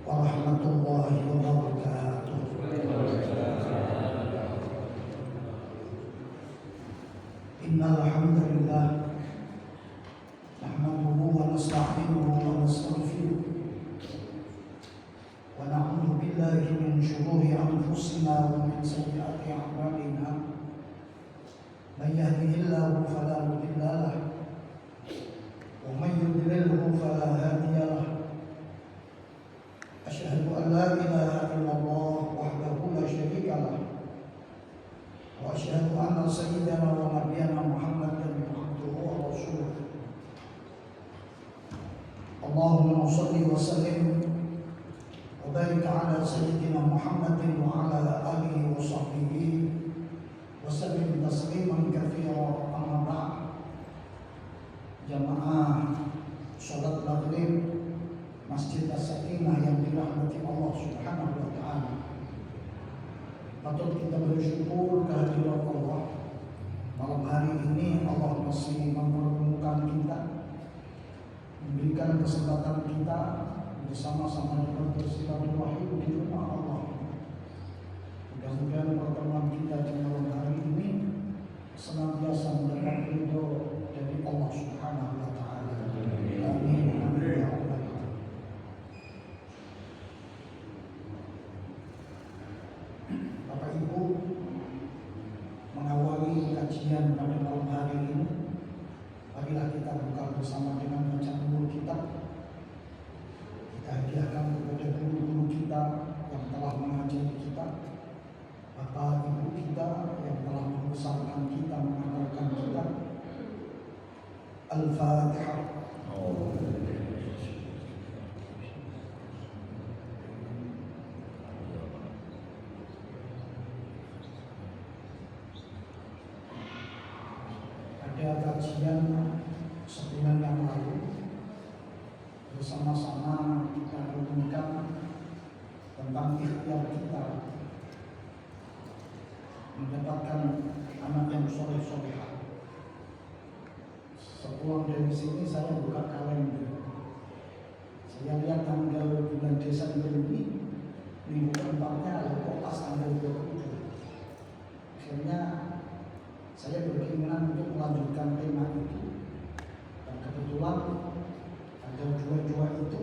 warahmatullahi wabarakatuh. Innal hamdalillah nahmaduhu wa nasta'inuhu wa nastaghfiruh wa na'udzu billahi min shururi anfusina wa min sayyiati a'malina. Man yahdihillahu fala mudilla lahu wa man yudlilhu fala hadiya lahu. Asyhadu an la ilaha illallah wahdahu la syarika lah wa asyhadu anna sayyidana wa nabiyyana Muhammadan abduhu wa rasuluh. Allahumma shalli wa sallim wa barik ala sayyidina Muhammadin wa ala alihi wa sahbihi wa sallim tasliman katsira. Amma ba'd. Jamaah salat maghrib Masjid As-Sakinah yang dirahmati Allah Subhanahu wa Ta'ala, patut kita bersyukur kehadiran Allah. Malam hari ini Allah masih mempertemukan kita, memberikan kesempatan kita bersama-sama bersilaturahim di rumah Allah. Mudah-mudahan pertemuan kita di malam hari ini senantiasa mendapat ridho dari Allah Subhanahu wa Ta'ala. Amin. Amin ya Allah. Bapak Ibu, mengawali kajian pada malam hari ini, marilah kita buka bersama dengan baca dulu kitab. Kita hadiahkan kepada guru-guru kita yang telah mengajari kita, Bapak Ibu kita yang telah membesarkan kita, mengajarkan kita. Al-Fatihah. Ada kajian sebulan yang lalu bersama-sama kita renungkan tentang ikhtiar kita mendapatkan anak yang soleh-solehah. Sepulang dari sini saya buka kalender, saya lihat tanggal bulan Desember ini minggu keempatnya ada kok pas tanggal 27. Akhirnya saya berkeinginan untuk melanjutkan tema itu, dan kebetulan tanggal 22 itu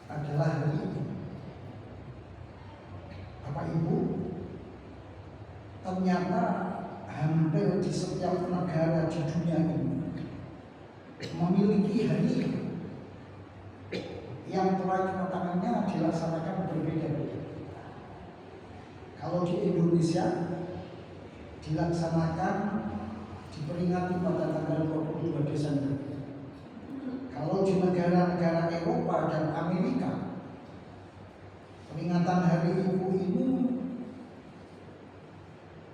adalah hari ini. Bapak Ibu, ternyata hampir di setiap negara di dunia ini memiliki hari yang pelaksananya dilaksanakan berbeda-beda. Kalau di Indonesia dilaksanakan diperingati pada tanggal 22 Desember. Kalau di negara-negara Eropa dan Amerika, peringatan Hari Ibu ini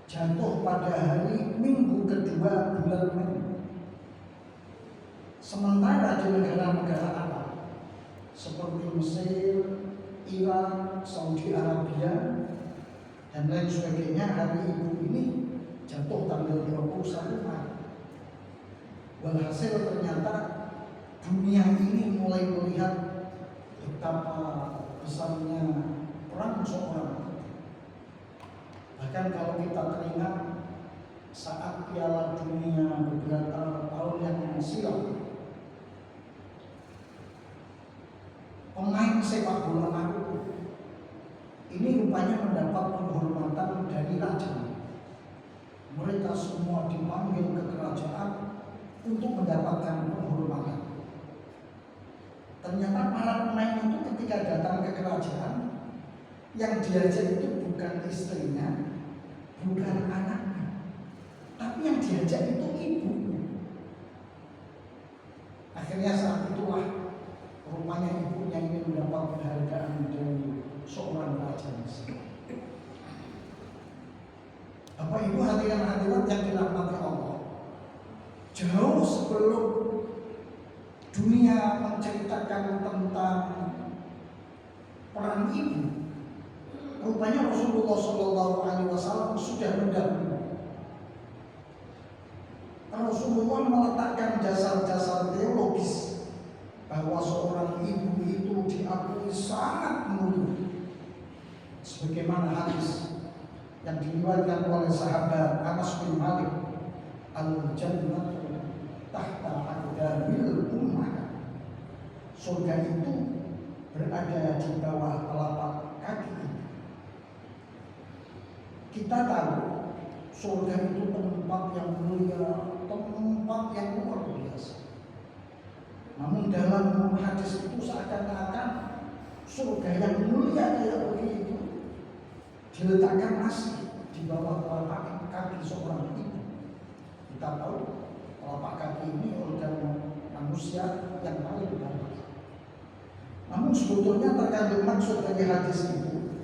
jatuh pada hari Minggu kedua bulan Mei. Sementara di negara-negara Arab seperti Mesir, Iran, Saudi Arabia, dan lain sebagainya, Hari Ibu ini jatuh tanggal 21 Maret. Walhasil ternyata dunia ini mulai melihat betapa besarnya peran seorang. Bahkan kalau kita teringat saat Piala Dunia beberapa tahun yang silam, pemain sepak bola Maroko ini rupanya mendapat penghormatan dari raja. Mereka semua dipanggil ke kerajaan untuk mendapatkan penghormatan. Ternyata para pemain itu ketika datang ke kerajaan, yang diajak itu bukan istrinya, bukan anaknya, tapi yang diajak itu ibunya. Akhirnya saat itulah rupanya ibunya ingin mendapat penghargaan dari seorang raja Mesir. Bapak Ibu hadirin-hadirat yang dirahmati Allah, jauh sebelum dunia menceritakan tentang peran ibu, rupanya Rasulullah SAW sudah mendahului. Rasulullah meletakkan dasar-dasar teologis bahwa seorang ibu itu diatur sebagaimana hadis yang diriwayatkan oleh sahabat Anas bin Malik, al-jannatu tahta aqdamil ummah. Surga itu berada di bawah telapak kaki kita. Kita tahu surga itu tempat yang mulia, tempat yang luar biasa. Namun dalam hadis itu seakan-akan surga yang mulia kayak begitu diletakkan asli di bawah telapak kaki seorang ibu. Kita tahu telapak kaki ini organ manusia yang paling baik. Namun sebetulnya terkandung maksud dari hadis itu,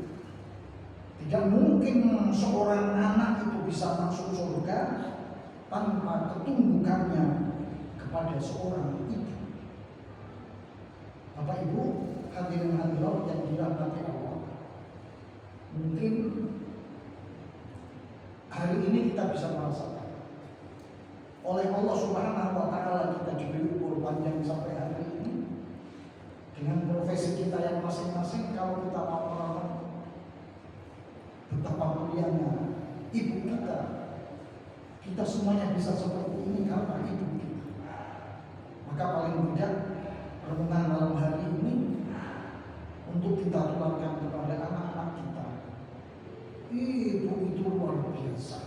tidak mungkin seorang anak itu bisa masuk surga tanpa ketundukannya kepada seorang ibu. Bapak Ibu hadirin hadirat yang dirahmati Allah, mungkin hari ini kita bisa merasakan oleh Allah Subhanahu wa Ta'ala kita diberi umur panjang sampai hari ini dengan profesi kita yang masing-masing. Kalau kita mau merawat betapa mulianya ibu kita semuanya bisa seperti ini karena ibu kita. Maka paling tidak renungan malam hari ini untuk kita tularkan kepada anak-anak kita. Ibu itu luar biasa.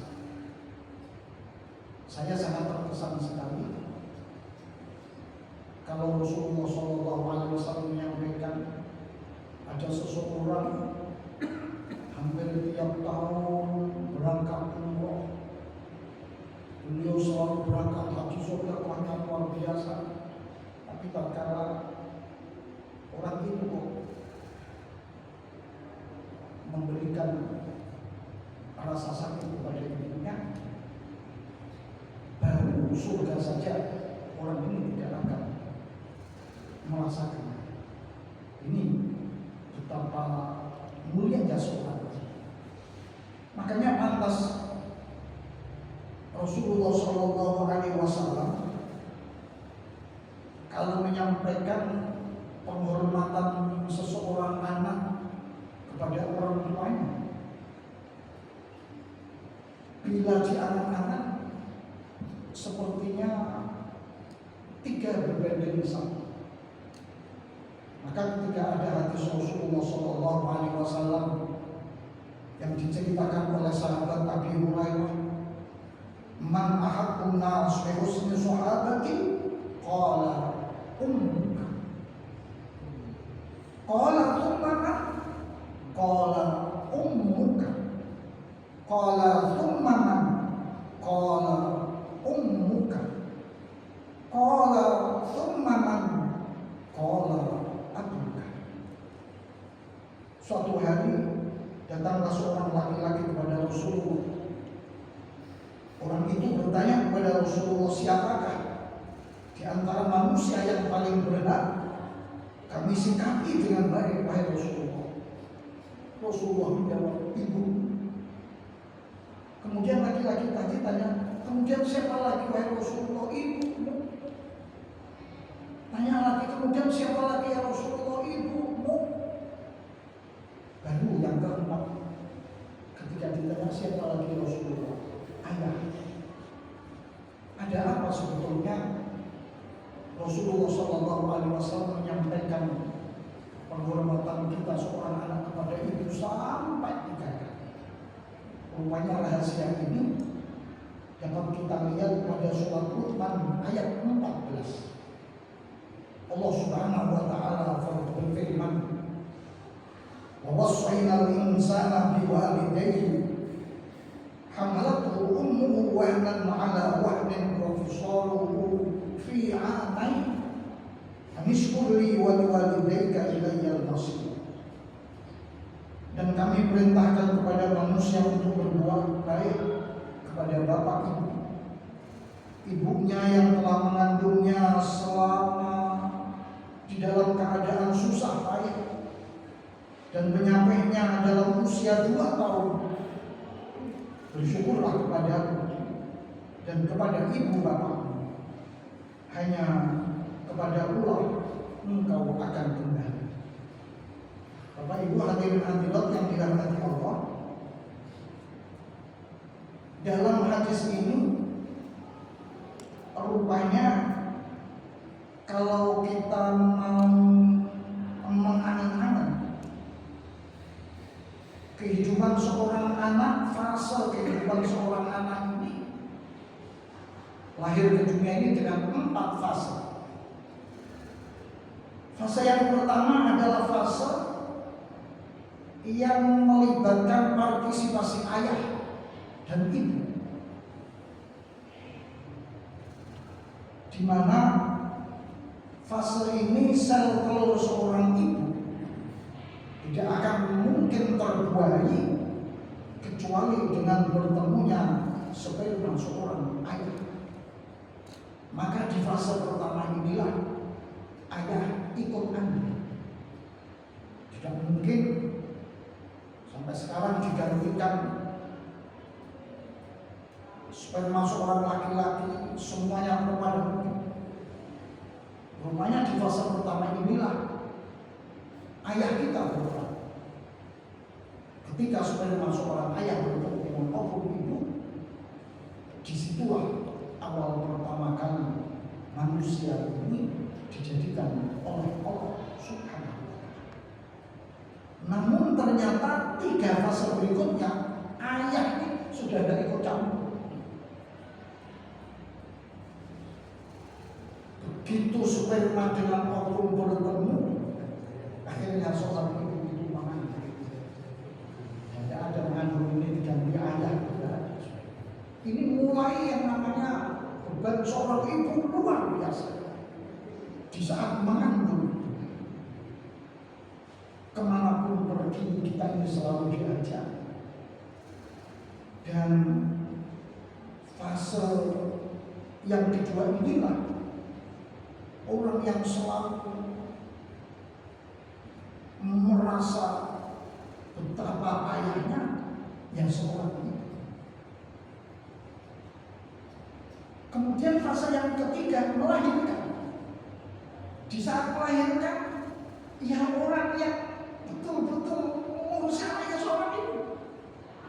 Saya sangat terkesan sekali kalau Rasulullah SAW menyampaikan ada seseorang hampir tiap tahun berangkat umroh. Beliau selalu berangkat haji, sedekahnya luar biasa. Tapi tatkala orang itu kok memberikan rasa sakit kepada ibunya, baru surga saja orang ini tidak akan merasakan. Ini betapa mulianya seorang. Makanya pantas Rasulullah SAW kalau menyampaikan penghormatan seseorang anak kepada orang tuanya, bila di anak-anak sepertinya 3 berbanding 1. Maka ketika ada hadis Rasulullah SAW yang diceritakan oleh sahabat Abi Hurairah, man ahabbun nas bi husni sahabati qala ummuka qala thumma man qala ummuka qala thumma man qala ummuka qala thumma man qala abuka. Suatu hari datanglah seorang laki-laki kepada Rasulullah. Orang itu bertanya kepada Rasulullah, siapakah di antara manusia yang paling berhak kami sikapi dengan baik, wahai Rasulullah? Rasulullah menjawab, ibu. Kemudian laki-laki tadi tanya, kemudian siapa lagi, wahai Rasulullah? Ibumu. Tanya lagi, kemudian siapa lagi ya Rasulullah? Ibumu. Baru yang keempat, ketika ditanya siapa lagi Rasulullah? Ayah. Ada apa sebetulnya Rasulullah SAW menyampaikan penghormatan kita seorang anak kepada ibu sampai 3 kali? Rupanya rahasia ini dapat kita lihat pada surat Luqman ayat 14. Allah Subhanahu wa Ta'ala berfirman, wa wassayna al-insana biwalidayhi hamalathu ummuhu wahnan 'ala wahnin wa fisaluhu fi 'amain an ishkur li wa liwalidayka ilayya al-masir. Dan kami perintahkan kepada manusia untuk berbuat baik kepada bapak ibu, ibunya yang telah mengandungnya selama di dalam keadaan susah payah dan menyapainya dalam usia 2 tahun. Bersyukurlah kepadaku dan kepada ibu bapakmu, hanya kepada Allah engkau akan kembali. Bapak Ibu hadirin hadirat yang dirahmati Allah, dalam hadis ini rupanya kalau kita mau mengangan-angan kehidupan seorang anak, fase kehidupan seorang anak ini lahir ke dunia ini dengan 4 fase. Fase yang pertama adalah fase yang melibatkan partisipasi ayah dan ibu, di mana fase ini sel telur seorang ibu tidak akan mungkin terbuahi kecuali dengan bertemunya sperma seorang ayah. Maka di fase pertama inilah ayah ikut andil. Tidak mungkin sampai sekarang digantikan sperma seorang laki-laki semuanya perempuan. Rupanya di fase pertama inilah ayah kita berperan. Ketika sperma seorang ayah bertemu dengan ovum ibu, disitulah awal pertama kali manusia ini dijadikan oleh Allah Subhanahu wa Ta'ala. Namun ternyata 3 fase berikutnya ayah ini sudah ada ikut campur. Begitu sperma dengan ovum bertemu, akhirnya seorang ibu itu mengandung. Tidak ada mengandung ini diganti ayah. Ini mulai yang namanya beban seorang ibu luar biasa. Di saat mengandung, kemanapun pergi kita ini selalu diajak. Dan fase yang kedua inilah orang yang selalu merasa betapa ayahnya yang seorang ibu. Kemudian fase yang ketiga melahirkan. Di saat melahirkan, ya orang yang betul-betul mengurus anaknya seorang ibu.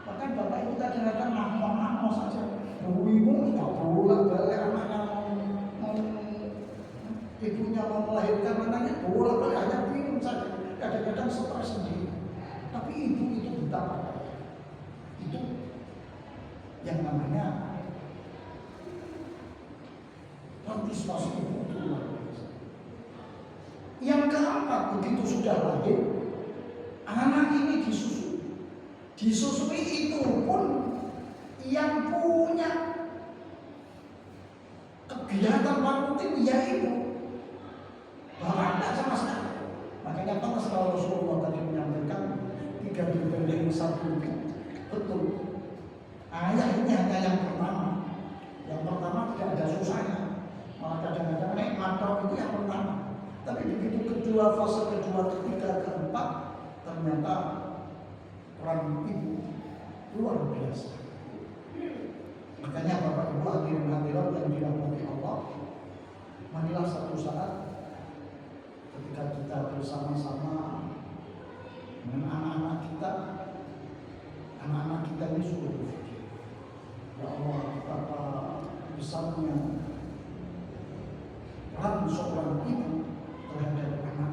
Bahkan bapak ibu kadang-kadang ngomong saja, ibu tidak bolak-balik anaknya ibunya mau melahirkan anaknya bolak-balik hanya minum saja. Kadang-kadang stres sendiri. Tapi ibu itu betapa itu yang namanya partisipasi ibu itu luar biasa. Yang keempat, begitu sudah lahir, anak ini disusui itu pun yang punya kegiatan rutin ya ibu, bapak tidak sama sekali. Makanya pas kalau Rasulullah tadi menyampaikan 3 berbanding 1, betul. Ayah ini hanya yang pertama. Yang pertama tidak ada susahnya, malah kadang-kadang nikmat itu yang pertama. Tapi begitu kedua, fase kedua, ketiga, keempat, ternyata peran ibu luar biasa. Makanya Bapak Ibu hadirin hadirat yang dirahmati Allah, marilah satu saat ketika kita bersama-sama dengan anak-anak kita ini sudah berpikir, ya Allah, betapa besarnya peran seorang ibu terhadap anak.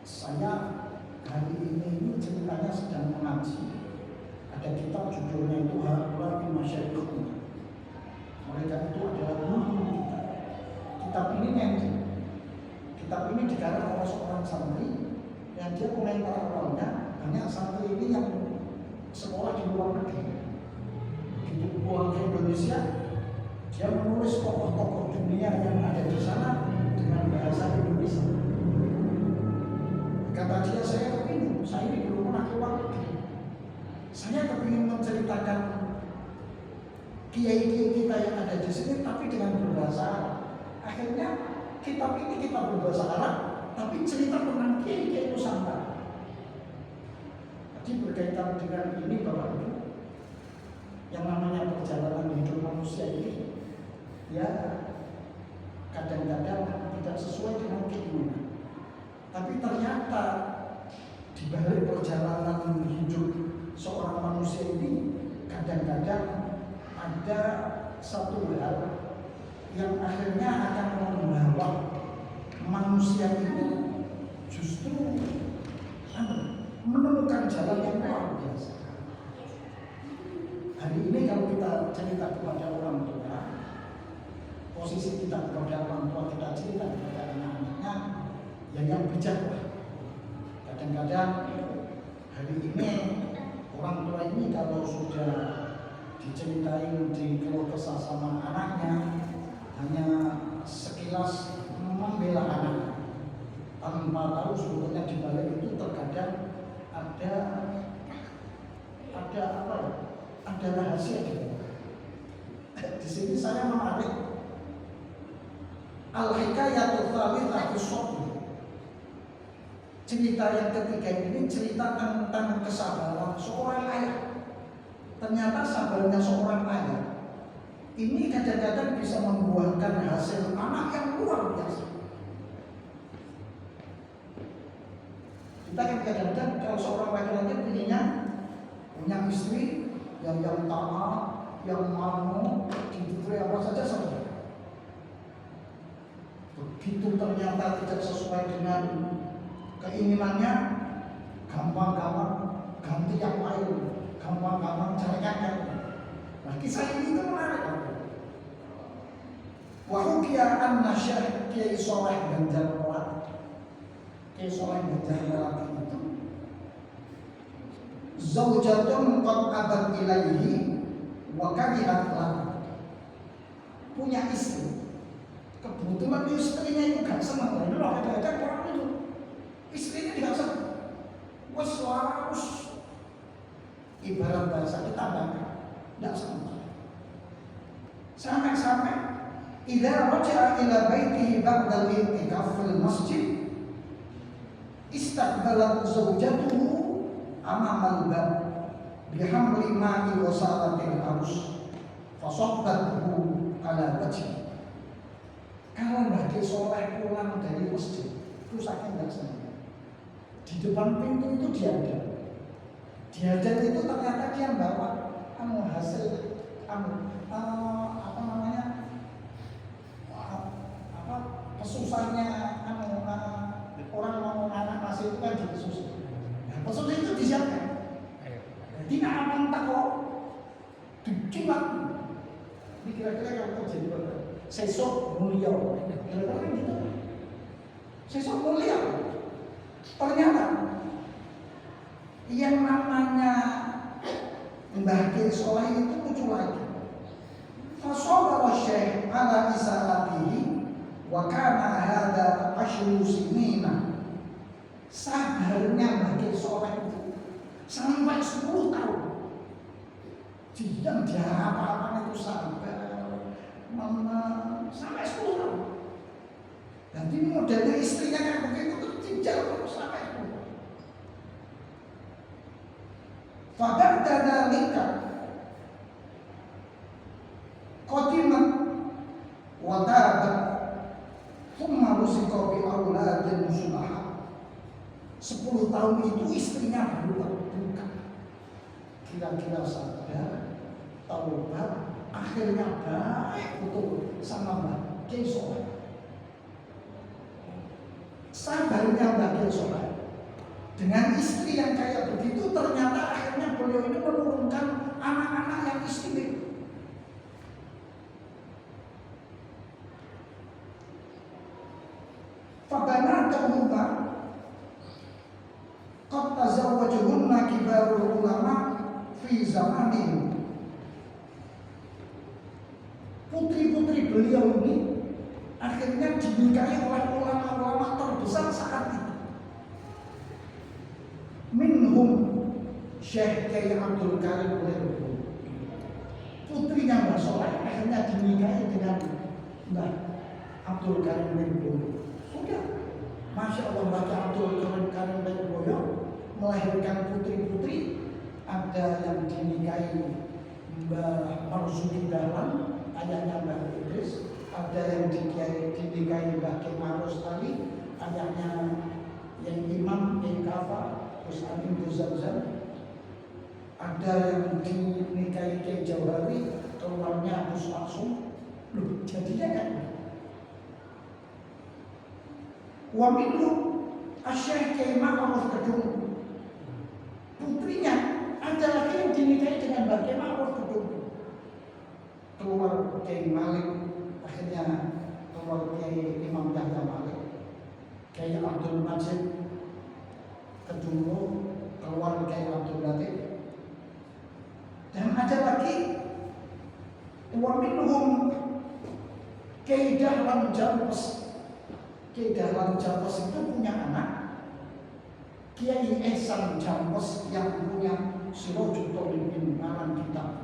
Saya hari ini ceritanya sedang mengaji. Ada kitab judulnya itu Haula bi Masyayikhuna. Mereka itu adalah guru kita. Kitab ini digarap oleh seorang santri yang dia komentar awalnya banyak santri ini yang sekolah di luar negeri. Begitu pulang ke Indonesia, dia menulis tokoh-tokoh dunia yang ada di sana dengan bahasa Indonesia. Kata dia, saya ini belum pernah keluar negeri. Saya kepingin menceritakan kiai-kiai kita yang ada di sini, tapi dengan berbahasa Arab. Akhirnya kitab ini kita berbahasa Arab, tapi cerita tentang kiai-kiai Nusantara. Jadi berkaitan dengan ini Bapak Ibu, yang namanya perjalanan hidup manusia ini, ya kadang-kadang tidak sesuai dengan keinginan. Tapi ternyata di balik perjalanan satu hal yang akhirnya akan membawa manusia ini justru menemukan jalan yang luar biasa. Hari ini kalau kita cerita kepada orang tua, posisi kita kepada orang tua, kita cerita kepada anak-anaknya, yang bijak lah. Kadang-kadang hari ini orang tua ini kalau sudah diceritain di keluh kesah sama anaknya, hanya sekilas membela anak tanpa tahu sebetulnya di balik itu terkadang ada apa ya? Ada rahasia di bawah. Di sini saya menarik al-hikayatul tsalitsah fi-shabr. Cerita yang ketiga ini cerita tentang kesabaran seorang ayah. Ternyata sabarnya seorang ayah ini kadang-kadang bisa membuahkan hasil anak yang luar biasa. Kita kan kadang-kadang kalau seorang laki-laki punya istri yang taat, yang mau diberi apa saja saja. Begitu ternyata tidak sesuai dengan keinginannya, gampang-gampang ganti yang lain, gampang-gampang carikan yang lain. Nah, kisah ini itu menarik. Wahukia an-nasyah Kiai Soleh Banjarnegara. Kiai Soleh Banjarnegara itu zaujatun qad abat ilaihi wa karihat lahu. Punya istri. Kebetulan istrinya itu gak senang. Lalu kadang-kadang orang itu istrinya tidak senang. Harus ibarat bahasa kita tidak senang. Sampai-sampai idza raja'a ila baitihi ba'da al-i'tikaf fil masjid istaqbalat zawjatuhu amama al-bab bihamli ma'i wa salatil arus fasabbathu ala wajhi. Kalau Mbah Kiai Soleh pulang dari masjid itu saking tidak senang. Di depan pintu itu dia ada itu ternyata dia bawa hasil pesusannya orang mau anak nasi itu kan di pesusan. Nah, pesusan itu disiapkan. Jadi aman tak kok dikilat. Ini kira-kira kalau terjadi apa? Sesok mulia. Kira-kira kan gitu. Sesok mulia. Ternyata yang namanya Mbah Kiai Soleh itu muncul lagi. Fasobara syekh ala isalatihi wa kana hadha ashru sinina. Sabarnya Mbah Kiai Soleh itu sampai 10 tahun. Dia apa-apa itu sabar sampai 10 tahun. Jadi modelnya istrinya kan begitu terjijal terus sampai 10 tahun. Fabada dalika qadimat wa tabat thumma rusika bi auladin sulaha. 10 tahun itu istrinya baru terbuka. Kira-kira sadar, taubat, akhirnya baik betul sama Mbah Kiai Soleh. Sabarnya Mbah Kiai Soleh dengan istri yang kayak begitu, ternyata akhirnya beliau ini menurunkan anak-anak yang istimewa. Fabana ta'umba qad tazawwajuhunna kibarul ulama fi zamanin. Putri-putri beliau ini akhirnya dinikahi oleh ulama-ulama terbesar saat itu. Minhum Syekh Kiai Abdul Karim Lirboyo. Putrinya Mbah Soleh akhirnya dinikahi dengan Mbah Abdul Karim Lirboyo. Sudah, Masya Allah, Mbah Abdul Karim Lirboyo melahirkan putri-putri. Ada yang dinikahi Mbah Marzuki Dahlan, ayahnya Mbah Idris. Ada yang dinikahi Mbah Kiai Tali, ayahnya yang Imam Kafa, Gus Amin Zamzam. Ada yang dinikahi Kiai Jauhari, keluarnya harus langsung. Loh, jadinya kan wa minhu Asy-Syaikh Kiai Ma'ruf Kedung, putrinya ada lagi yang dinikahi dengan Mbak Kiai Ma'ruf Kedung. Keluar Kiai Malik, akhirnya keluar Kiai Imam Yahya Malik, Kiai Abdul Majid Kedung, keluar Kiai Abdul Latif. Dan ada lagi wa minhum Kiai Dahlan Jampes. Kiai Dahlan Jampes itu punya anak Kiai Ehsan Jampes yang punya Sirajul Talibin Alam Kitab.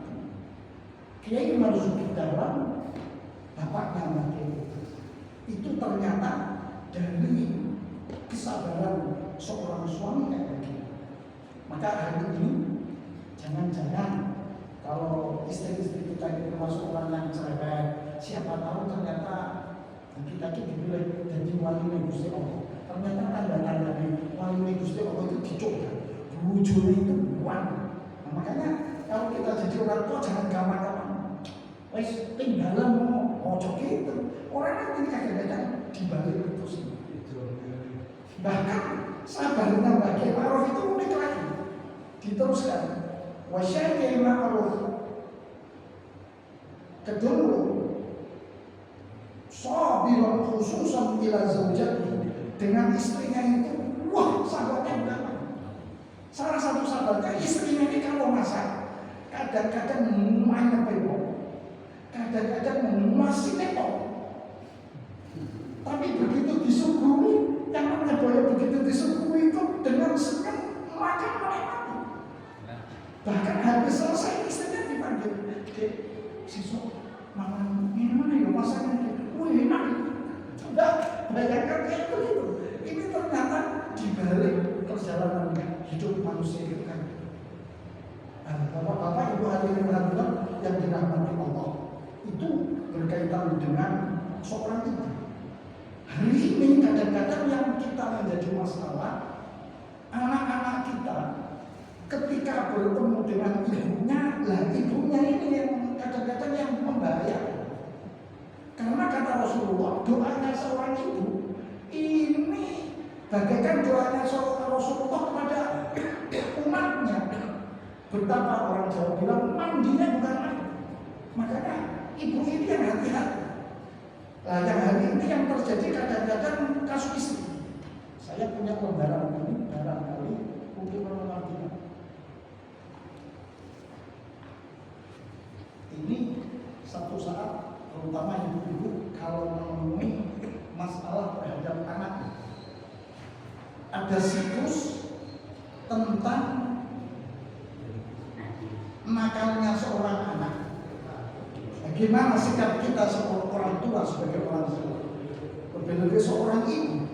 Kiai Marzuki Dahlan bapaknya mati. Itu ternyata dari kesabaran seorang suami kayak begini. Maka hari ini jangan-jangan kalau istri-istri kita ini termasuk orang yang cerewet, siapa tahu ternyata kita dipilih jadi wali Gusti Allah. Ternyata tanda-tandanya wali Gusti Allah itu dicoba, bujurnya itu buang. Nah, makanya kalau kita jadi orang tua jangan gampang-gampang. Wes tinggalan mau ojo gitu. Orang ini kadang-kadang dibalik itu sih. Bahkan sahabatnya Mbak Kiai Ma'ruf itu unik lagi. Diteruskan. Wasyaikh Kiai Ma'ruf Kedung sabiran khususan ila zaujati, dengan istrinya itu wah sahabatnya berapa. Salah satu sahabatnya istrinya ini kalau masak kadang-kadang banyak pebok, kadang-kadang masih nepok. Tapi begitu disuguhi, yang namanya boyo begitu disuguhi itu dengan senang makan menikmati. Bahkan habis selesai istrinya dipanggil, "Dek, sisok makan minuman ya masaknya." Wah enak. Sudah bayangkan kayak begitu. Ini ternyata dibalik perjalanan hidup manusia itu kan. Nah, bapak-bapak, ibu hadirin hadirat yang dirahmati Allah, itu berkaitan dengan seorang ibu. Hari ini kadang-kadang yang kita menjadi masalah, anak-anak kita ketika bertemu dengan ibunya, lah ibunya ini yang kadang-kadang yang membahayakan. Karena kata Rasulullah, doanya seorang ibu ini bagaikan doanya seorang Rasulullah kepada umatnya. Betapa orang Jawa bilang mandinya bukan mandi. Makanya ibu ini yang hati-hati. Nah, yang hari ini yang terjadi kadang-kadang kasuistik. Saya punya lembaran ini barangkali untuk mengerti. Ini satu saat terutama ibu-ibu kalau menemui masalah terhadap anak, ada siklus tentang nakalnya seorang anak. Bagaimana sikap kita sebagai orang tua, sebagai orang tua, berbeda dari seorang ibu.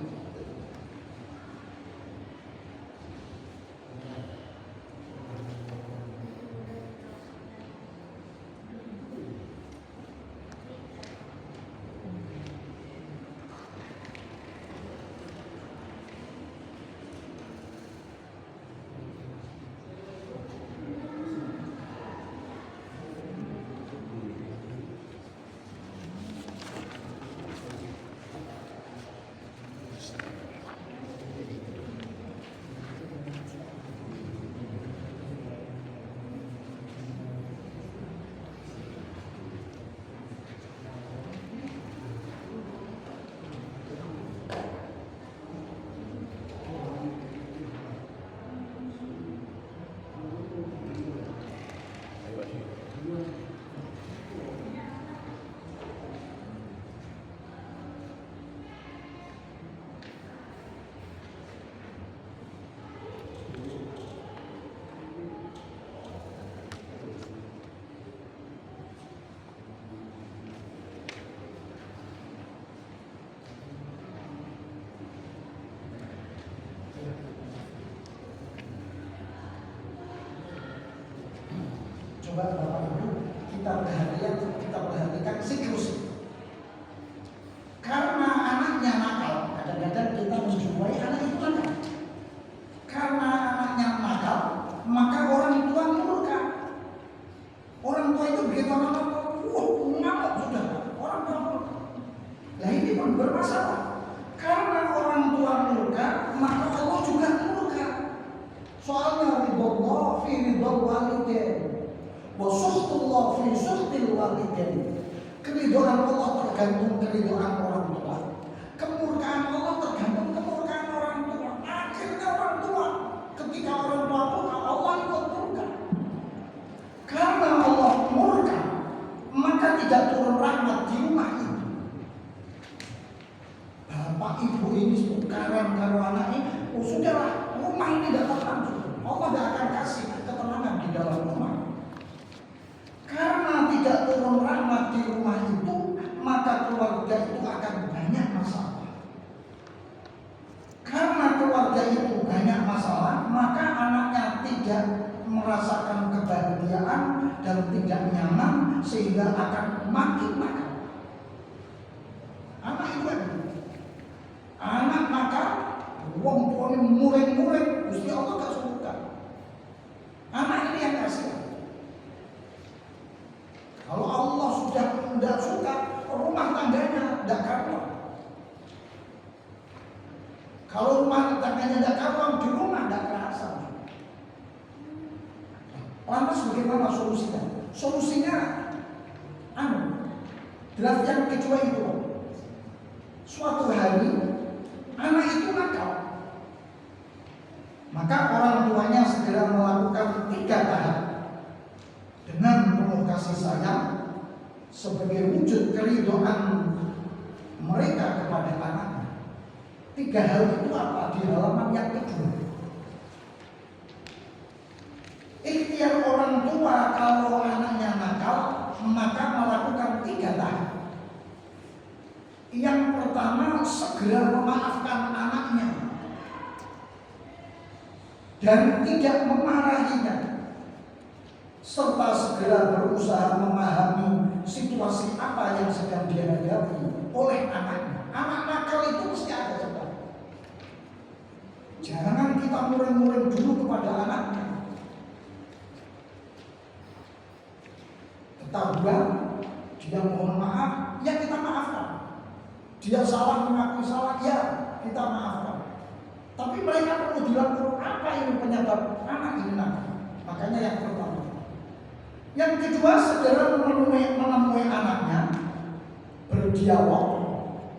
Coba Bapak Ibu kita perhatikan siklus. Karena anaknya nakal, kadang-kadang kita menjumpai anak itu nakal. Karena anaknya nakal, maka orang tua murka. Orang tua itu begitu apa bermasalah. Karena orang tua murka, maka Allah juga murka. Soalnya ridallah fi ridal walidain wa suhtullah fi suhtil walidain. Keridhaan Allah tergantung keridhaan orang tua. Kemurkaan Allah tergantung kemurkaan orang tua. Akhirnya orang tua, ketika orang tua murka, Allah ikut murka. Karena Allah murka, maka tidak turun rahmat di rumah itu. Bapak ibu ini tukaran karo anaknya, oh sudahlah, rumah ini tidak tenang. Allah tidak akan kasih ketenangan di dalam rumah. Karena tidak turun rahmat di rumah itu, maka keluarga itu akan banyak masalah. Karena keluarga itu banyak masalah, maka anaknya tidak merasakan kebahagiaan dan tidak nyaman, sehingga akan makin nakal. Anak itu kan, anak nakal, wong tuane muring-muring, Gusti Allah gak suka. Anak ini yang kasih. Kalau Allah sudah tidak suka, rumah tangganya tidak karuan. Kalau rumah tangganya tidak karuan, di rumah tidak kerasa. Lantas bagaimana solusinya? Solusinya, draft yang kedua itu. Suatu hari, anak itu nakal. Maka orang tuanya segera melakukan 3 tahap. Dengan penuh kasih sayang sebagai wujud keridhaan mereka kepada anaknya. 3 hal itu apa? Di halaman yang kedua. Ikhtiar orang tua kalau anaknya nakal, maka melakukan 3 tahap. Yang pertama, segera memaafkan anaknya dan tidak memarahinya, serta segera berusaha memahami situasi apa yang sedang dihadapi oleh anaknya. Anak nakal itu mesti ada sebab. Jangan kita muring-muring dulu kepada anaknya. Ketahuan dia mohon maaf, ya kita maafkan. Dia salah mengakui salah, ya kita maafkan. Tapi mereka perlu dilakukan apa ini penyebab anak ini nakal. Makanya yang pertama. Yang kedua, segera menemui anaknya, berdialog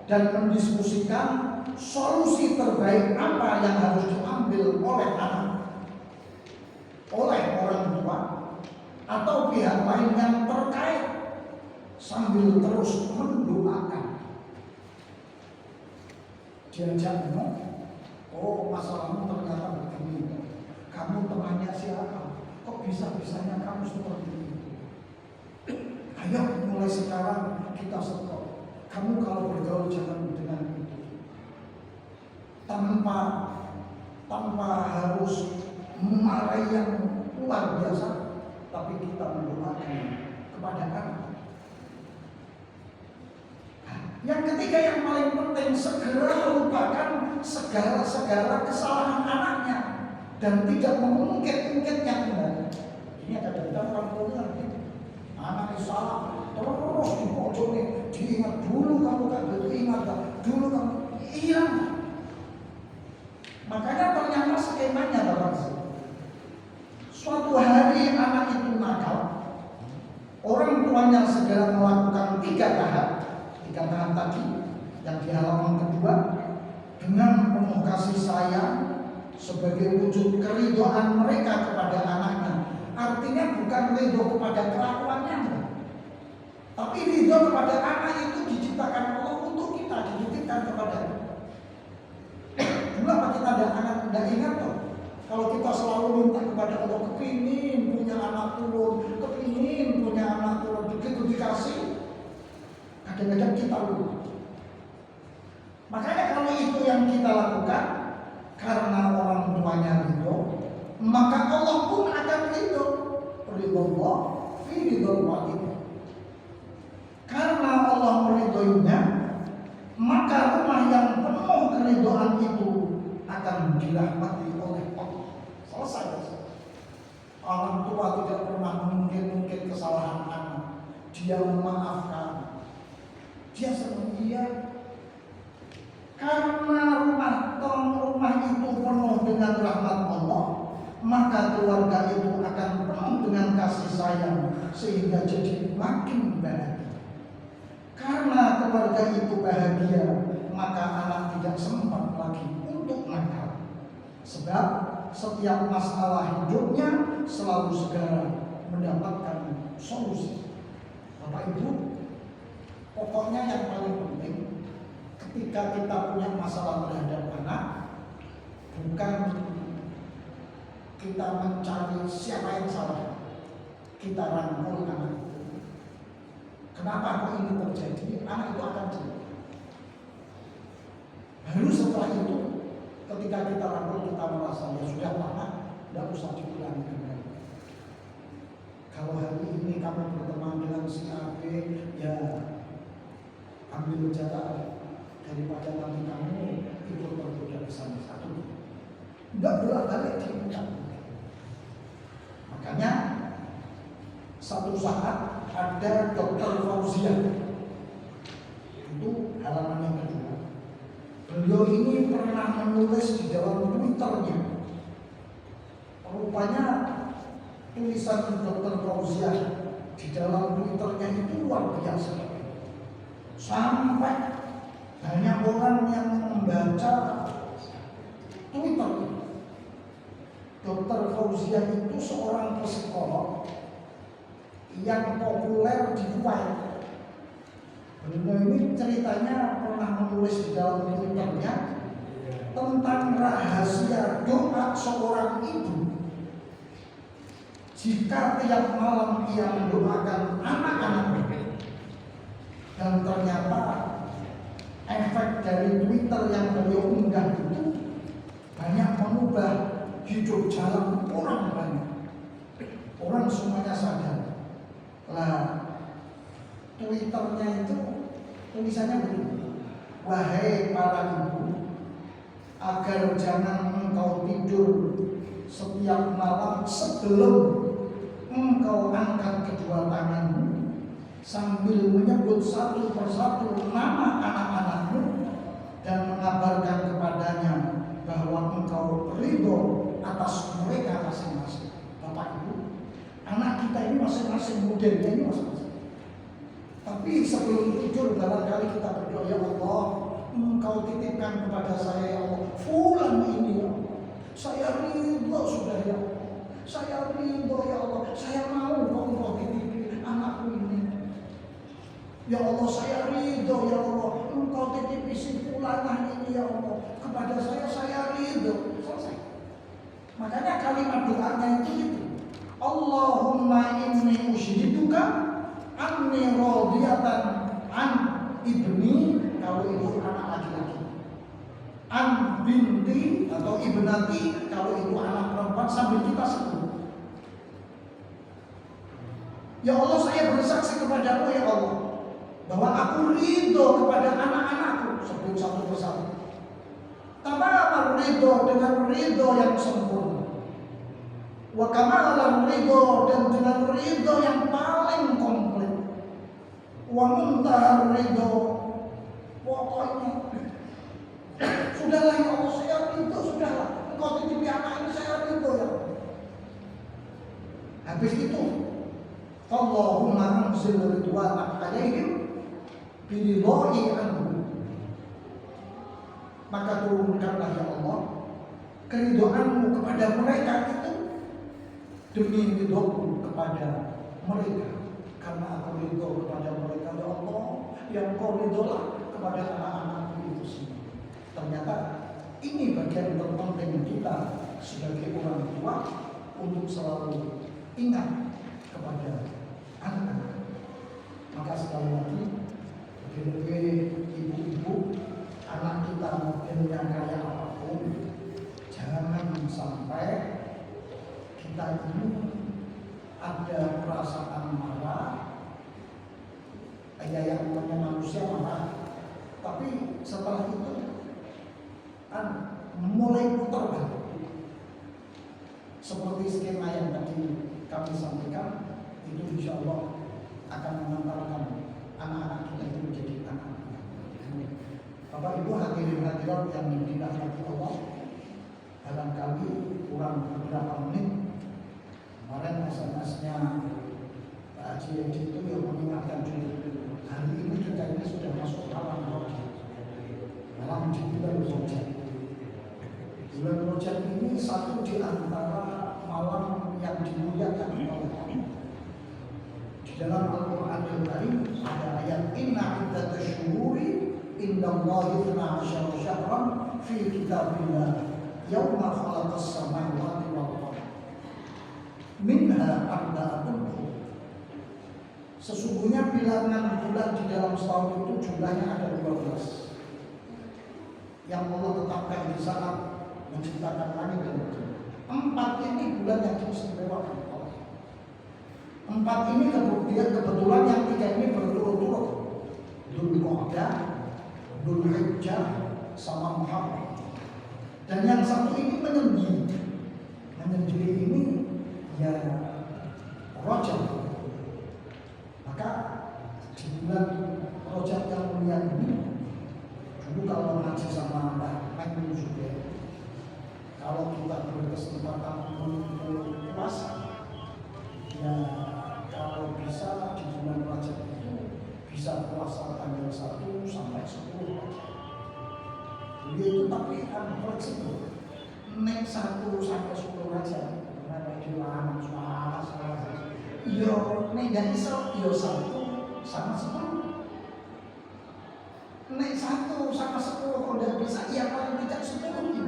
dan mendiskusikan solusi terbaik apa yang harus diambil oleh anak, oleh orang tua atau pihak lain yang terkait, sambil terus mendoakan. Diajak ngomong, oh masalahmu ternyata begini, kamu temannya siapa? Kok bisa-bisanya kamu seperti itu? Ayo mulai sekarang kita stop. Kamu kalau bergaul jangan dengan itu. Tanpa harus memarahi yang luar biasa, tapi kita mendoakan kepada anak. Yang ketiga yang paling penting, segera melupakan segala kesalahan anaknya dan tidak mengungkit-ungkitnya kembali. Ini kadang-kadang orang tua gitu. Anak salah terus dipojoknya, diingat dulu kamu kan begitu, ingat tak? Dulu kamu hilang. Makanya ternyata skemanya Bapak. Suatu hari anak itu nakal, orang tuanya segera melakukan 3 tahap tadi yang di halaman kedua, dengan penuh kasih sayang sebagai wujud keridhaan mereka kepada anaknya. Artinya bukan ridho kepada kelakuannya, tapi ridho kepada anak itu diciptakan Allah untuk kita, dititipkan kepada kita. Dulu apa kita tidak ingat toh? Kalau kita selalu minta kepada Allah, kepingin punya anak turun, kepingin punya anak turun, begitu dikasih, kadang-kadang kita lupa. Makanya kalau itu yang kita lakukan karena orang tuanya ridho, maka Allah pun akan ridho. Ridho fi ridho walidain. Karena Allah meridhoinya, maka rumah yang penuh keridhaan itu akan dirahmati oleh Allah. Selesai. Orang tua tidak pernah mungkin kesalahan anak. Dia memaafkan. Dia senang, iya Karena rumah itu penuh dengan rahmat Allah, maka keluarga itu akan penuh dengan kasih sayang sehingga jadi makin bahagia. Karena keluarga itu bahagia, maka anak tidak sempat lagi untuk nakal. Sebab setiap masalah hidupnya selalu segera mendapatkan solusi. Bapak Ibu, pokoknya yang paling penting ketika kita punya masalah terhadap anak, bukan kita mencari siapa yang salah, kita rangkul anak. Kenapa kok ini terjadi? Anak itu akan cerita. Baru setelah itu, ketika kita rangkul, kita merasa ya sudah lama, tidak usah diulangi kembali. Kalau hari ini kamu berteman dengan si A, B, ya ambil jarak daripada nanti kamu ikut tergoda ke sana satu. Tidak bolak-balik diucap. Makanya satu saat ada Dr. Fauziah, itu halaman yang kedua. Beliau ini pernah menulis di dalam Twitternya. Rupanya tulisan Dr. Fauziah di dalam Twitternya itu luar biasa. Sampai banyak orang yang membaca Twitter. Dr. Fauziah itu seorang psikolog yang populer di Kuwait. Beliau ini ceritanya pernah menulis di dalam Twitternya tentang rahasia doa seorang ibu. Jika tiap malam ia mendoakan anak-anaknya, dan ternyata efek dari Twitter yang beliau unggah itu banyak mengubah hidup jalan orang banyak. Orang semuanya sadar. Lah, Twitternya itu tulisannya begini: wahai para ibu, agar jangan engkau tidur setiap malam sebelum engkau angkat kedua tanganmu sambil menyebut satu persatu nama anak-anakmu dan mengabarkan kepadanya bahwa engkau ridho atas mereka masing-masing. Bapak Ibu, anak kita ini masing-masing, modelnya ini masing-masing. Tapi sebelum tidur barangkali kita berdoa, ya Allah, engkau titipkan kepada saya, ya Allah, fulan ini, ya Allah, saya ridho sudah, ya Allah, saya ridho, ya Allah, saya mau engkau titipi anakku ini. Ya Allah, saya ridho, ya Allah, engkau titipi si fulanah ini, ya Allah, kepada saya ridho. Selesai. Makanya kalimat doanya itu Allahumma inni usyiduka anni radiyatan an ibni, kalau itu anak laki-laki, an binti atau ibnati kalau itu anak perempuan, sambil kita sebut. Ya Allah, saya bersaksi kepadamu, ya Allah, bahwa aku ridho kepada anak-anakku, sebut satu persatu. Tamamar ridho, dengan ridho yang sempurna. Wa kamalan ridho, dan dengan ridho yang paling komplit. Wa muntahar ridho, pokoknya sudahlah, ya Allah, saya ridho, sudahlah, engkau titipi anak ini, saya ridho, ya Allah. Habis itu Allahumma anzil ridwana alaihim biridhai anhu, maka turunkanlah, ya Allah, keridhoanmu kepada mereka itu demi ridhoku kepada mereka, karena aku ridho kepada mereka, ya Allah, yang kau ridholah kepada anak-anakku itu semua. Ternyata ini bagian terpenting kita sebagai orang tua untuk selalu ingat kepada anak-anak. Maka sekali lagi, lebih ibu-ibu, anak kita modelnya kayak apapun, jangan sampai kita ini ada perasaan marah. Yang namanya manusia marah, tapi setelah itu mulai putar balik. Seperti skema yang tadi kami sampaikan, itu insya Allah akan mengantarkan anak-anak kita itu menjadi anak-anak. Bapak Ibu hadirin hadirat yang dirahmati Allah, barangkali kurang beberapa menit kemarin SMS-nya Pak Haji Edi itu yang mengingatkan dulu, hari ini kita ini sudah masuk malam Rojab, malam di bulan Rojab. Bulan Rojab ini satu di antara malam yang dimuliakan oleh Allah. Di dalam Al-Quran Al-Karim ada ayat Inna iddatash syuhuri indallahi 12 syahran fi kitabillah yauma khalaqas samawati wal ardh minha arba'atun hurum. Sesungguhnya bilangan bulan di dalam setahun itu jumlahnya ada 12 yang Allah tetapkan di saat menciptakan langit dan bumi. 4 ini bulan yang diistimewakan Allah. 4 ini kebetulan yang 3 ini berturut-turut, Dzulqa'dah, Dzulhijjah, sama Muharram. Dan yang satu ini menyendiri ini ya Rajab. Maka di bulan Rajab yang mulia ini, dulu kalau ngaji sama Mbak Maimun juga, kalau kita berkesempatan untuk puasa, ya kalau bisa di bulan Rajab itu bisa puasa tanggal 1 sampai 10 Rajab. Beliau itu tapi fleksibel, naik 1 sampai 10 Rajab, karena di anak suara yo naik dari iso yo 1 sama 10. Naik 1 sama 10 kalau tidak bisa, ya paling tidak 10 ini.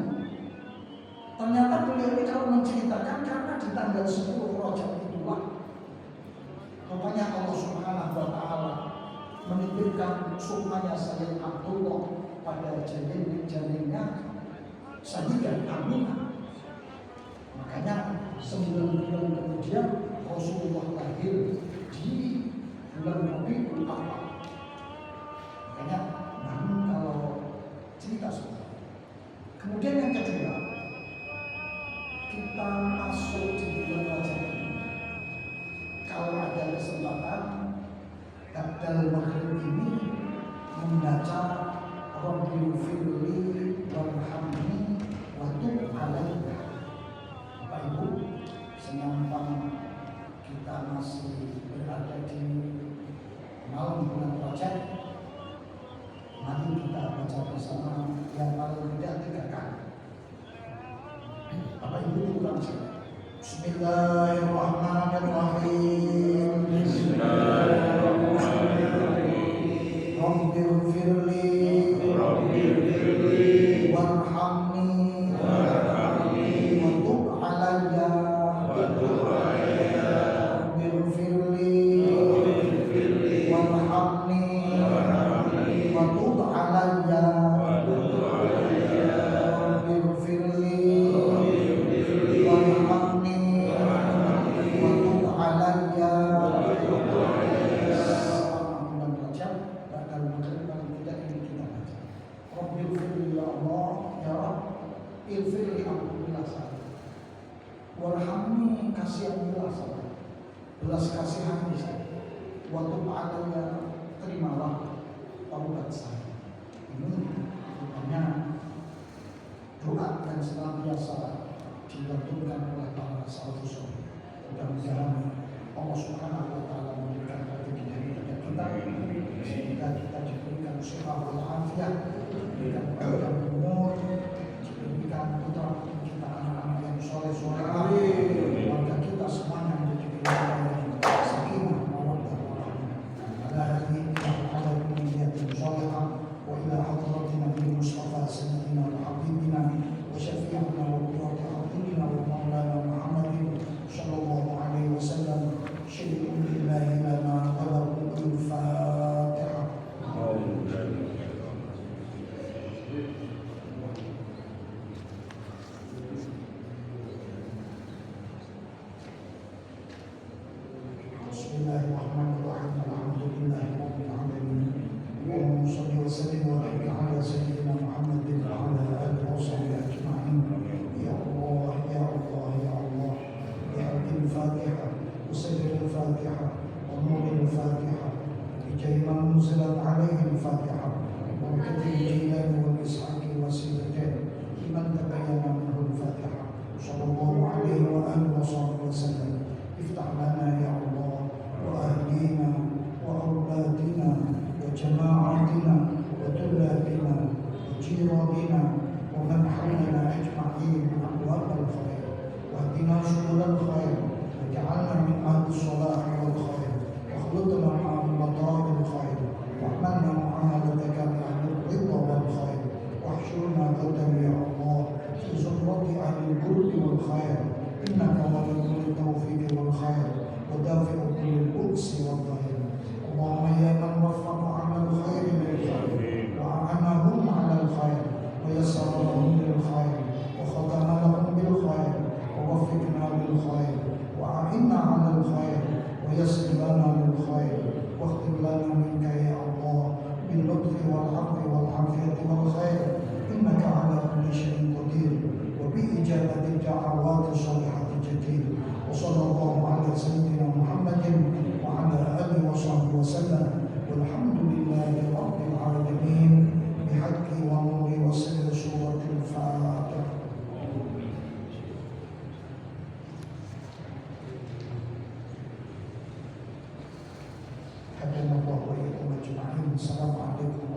Ternyata beliau ini kalau menceritakan karena di tanggal 10 Rajab itulah rupanya Allah Subhanahu wa Ta'ala menitipkan sukmanya Sayyid Abdullah pada janinnya Sayyidah Aminah. Makanya 9 bulan kemudian Rasulullah lahir di bulan Rabiul Awwal. Makanya namun kalau cerita seperti itu. Kemudian yang kedua, kita masuk di bulan Rajab ini, kalau ada kesempatan Ba'dal Maghrib ini membaca Rabbil firli warhamni wa tub alayya. Bapak Ibu, senyampang kita masih berada di malam bulan Rajab, mari kita baca bersama yang paling tidak 3 kali. Bapak Ibu ulang saja. Bismillahirrahmanirrahim. Bismillahirrahmanirrahim. Rabbil firli warhamni wa tub alayya. Rabbil firli warhamni wa tub alayya. Rabbil firli warhamni wa tub alayya. Selama bulan Rajab, Ba'dal Maghrib paling tidak ini kita baca. Rabbil firli, ya Allah, ya Rabb, ilfirli, ampunilah saya. Warhamni, kasihanilah saya. Belas kasihani saya. Wa tub alayya, terimalah taubat saya. Ini bukannya doa yang senantiasa dilakukan oleh para salafus saleh. Mudah-mudahan Allah Subhanahu wa Ta'ala memberikan taufik hidayah kita sehingga kita diberikan sehat wal afiat, diberikan panjang umur, diberikan putra kita anak-anak yang soleh-solehah, keluarga kita semuanya menjadi keluarga yang sakinah mawaddah warahmah. Ala hadhihi ala niyatin shalihah wa ila hadrati Nabi Mustafa sayyidina wa habibina wa syafi'ina wa qurrati a'yunina wa maulana Muhammadin sallallahu alaihi wasallam. Syukurun lillahi lana wa lakum al-Fatihah. Bismillahirrahmanirrahim. Alhamdulillahi rabbil alamin. Allahumma shalli wa sallim wa barik ala sayyidina Muhammadin wa ala alihi wa sahbihi ajma'in. Ya Allah, ya Allah, ya Allah. Ya al-Fatihah, usayyid al-Fatihah, wa nur al-Fatihah, bijai man nuzilat alaihi al-Fatihah, wa kathir jilan جيراننا ومن حولنا أجمعين أبواب الخير، واهدنا سبل الخير، واجعلنا من أهل الصلاح والخير، واخلطنا مع مطار الخير، واعملنا معاملتك بأهل الرضا والخير، واحشرنا غدا يا الله في زمرة أهل البر والخير، إنك ولي التوفيق والخير ودافع كل البؤس والضير. اللهم يا من وفق عمل الخير للخير وأعنهم على الخير ويسر لهم للخير وختم لهم بالخير، ووفقنا للخير وأعنا على الخير ويسر لنا للخير، واختم لنا منك يا الله باللطف والعفو والعافية والخير، إنك على كل شيء قدير وبإجابة الدعوات الصالحة جدير. وصلى الله على سيدنا محمد وعلى آله وصحبه وسلم، والحمد لله رب العالمين، بحق ونور وسر سورة الفاتحة. حفظنا الله وإياكم أجمعين. السلام عليكم.